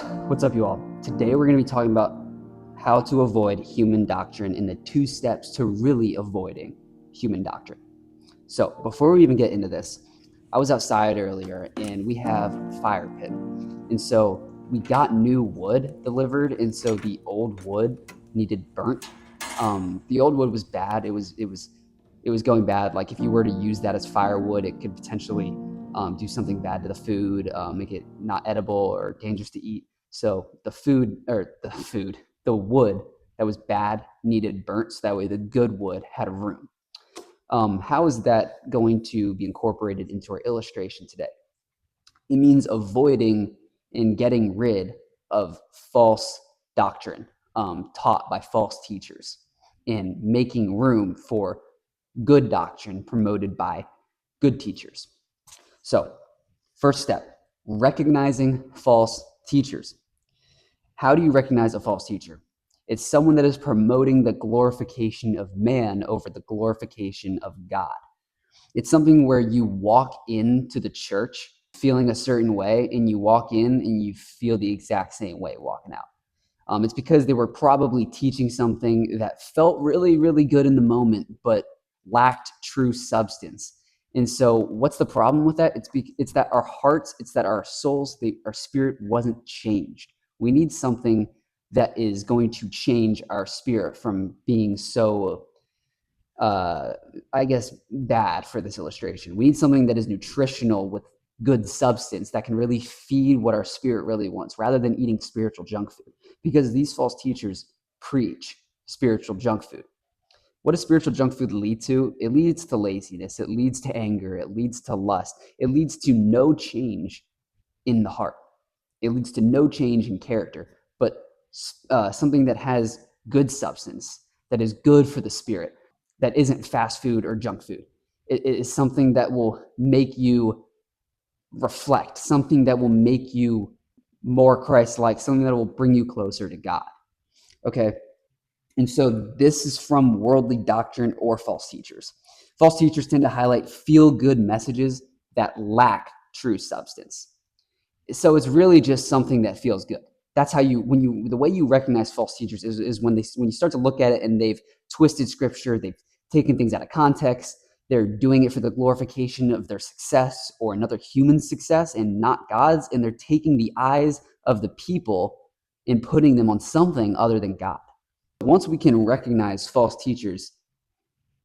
What's up, you all? Today we're going to be talking about how to avoid human doctrine and the 2 steps to really avoiding human doctrine. So before we even get into this, I was outside earlier and we have a fire pit. And so we got new wood delivered, and so the old wood needed burnt. The old wood was bad. It was going bad. Like if you were to use that as firewood, it could potentially do something bad to the food, make it not edible or dangerous to eat. So the wood that was bad needed burnt, so that way the good wood had room. How is that going to be incorporated into our illustration today? It means avoiding and getting rid of false doctrine taught by false teachers and making room for good doctrine promoted by good teachers. So, first step, recognizing false teachers. How do you recognize a false teacher? It's someone that is promoting the glorification of man over the glorification of God. It's something where you walk into the church feeling a certain way, and you walk in and you feel the exact same way walking out. It's because they were probably teaching something that felt really, really good in the moment, but lacked true substance. And so what's the problem with that? It's that our hearts, it's that our souls, our spirit wasn't changed. We need something that is going to change our spirit from being so, bad for this illustration. We need something that is nutritional with good substance that can really feed what our spirit really wants, rather than eating spiritual junk food. Because these false teachers preach spiritual junk food. What does spiritual junk food lead to? It leads to laziness. It leads to anger. It leads to lust. It leads to no change in the heart. It leads to no change in character, but something that has good substance, that is good for the spirit, that isn't fast food or junk food. It is something that will make you reflect, something that will make you more Christ-like, something that will bring you closer to God. Okay? And so this is from worldly doctrine or false teachers. False teachers tend to highlight feel-good messages that lack true substance. So it's really just something that feels good. That's how the way you recognize false teachers is when you start to look at it and they've twisted scripture, they've taken things out of context, they're doing it for the glorification of their success or another human's success and not God's, and they're taking the eyes of the people and putting them on something other than God. Once we can recognize false teachers,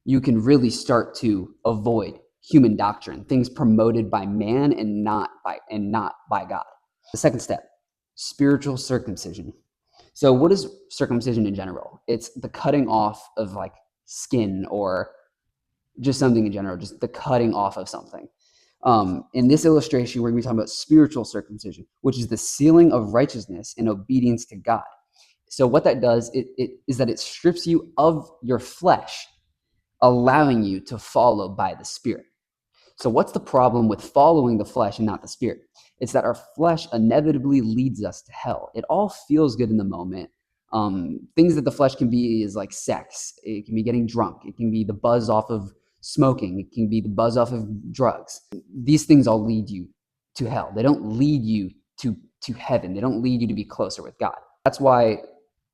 you can really start to avoid human doctrine, things promoted by man and not by God. The second step, spiritual circumcision. So what is circumcision in general? It's the cutting off of like skin or just something in general, just the cutting off of something. In this illustration, we're going to be talking about spiritual circumcision, which is the sealing of righteousness and obedience to God. So what that does is that it strips you of your flesh, allowing you to follow by the Spirit. So what's the problem with following the flesh and not the Spirit? It's that our flesh inevitably leads us to hell. It all feels good in the moment. Things that the flesh can be is like sex. It can be getting drunk. It can be the buzz off of smoking. It can be the buzz off of drugs. These things all lead you to hell. They don't lead you to heaven. They don't lead you to be closer with God. That's why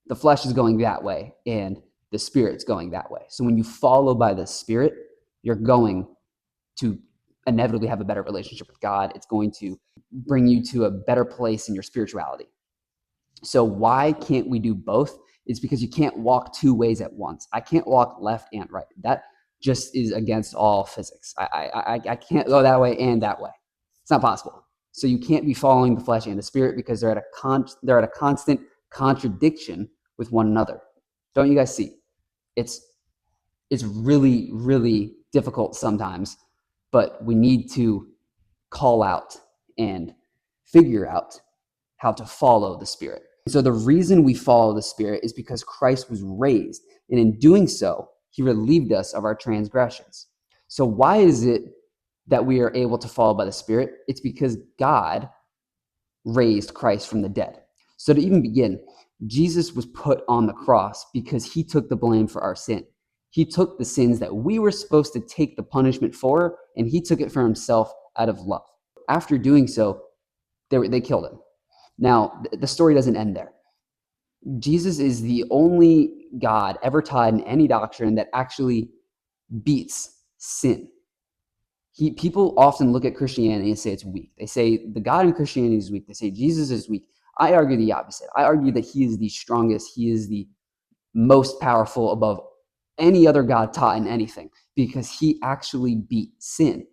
the flesh is going that way and the Spirit's going that way. So when you follow by the Spirit, you're going to inevitably have a better relationship with God. It's going to bring you to a better place in your spirituality. So why can't we do both? It's because you can't walk 2 ways at once. I can't walk left and right. That just is against all physics. I can't go that way and that way. It's not possible. So you can't be following the flesh and the Spirit because they're at a constant contradiction with one another. Don't you guys see? It's really, really difficult sometimes, but we need to call out and figure out how to follow the Spirit. So the reason we follow the Spirit is because Christ was raised, and in doing so, he relieved us of our transgressions. So why is it that we are able to follow by the Spirit? It's because God raised Christ from the dead. So to even begin, Jesus was put on the cross because he took the blame for our sin. He took the sins that we were supposed to take the punishment for, and he took it for himself out of love. After doing so, they killed him. Now, the story doesn't end there. Jesus is the only God ever taught in any doctrine that actually beats sin. People often look at Christianity and say it's weak. They say the God in Christianity is weak. They say Jesus is weak. I argue the opposite. I argue that he is the strongest. He is the most powerful above any other God taught in anything because he actually beat sin.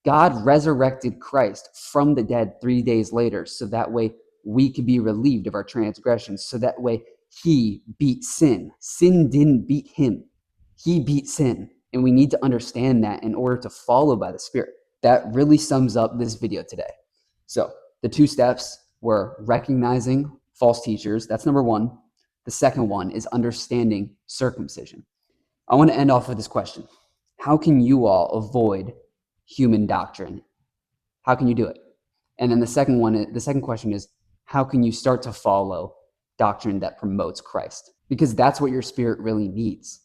God resurrected Christ from the dead 3 days later so that way we could be relieved of our transgressions, so that way he beat sin. Sin didn't beat him. He beat sin. And we need to understand that in order to follow by the Spirit. That really sums up this video today. So the 2 steps were recognizing false teachers. That's number 1. The second one is understanding circumcision. I want to end off with this question. How can you all avoid human doctrine? How can you do it? And then the second question is, how can you start to follow doctrine that promotes Christ? Because that's what your spirit really needs.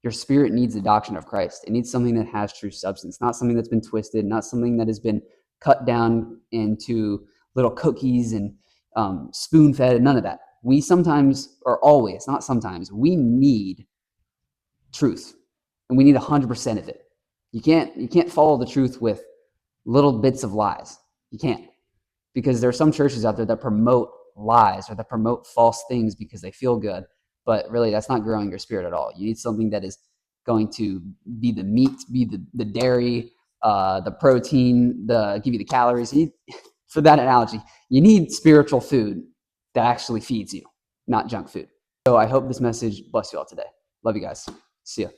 Your spirit needs the doctrine of Christ. It needs something that has true substance, not something that's been twisted, not something that has been cut down into little cookies and spoon-fed, none of that. We sometimes, or always, not sometimes, we need truth, and we need 100% of it. You can't follow the truth with little bits of lies. You can't, because there are some churches out there that promote lies or that promote false things because they feel good, but really that's not growing your spirit at all. You need something that is going to be the meat, be the dairy, the protein, give you the calories. For that analogy, you need spiritual food that actually feeds you, not junk food. So I hope this message bless you all today. Love you guys. See ya.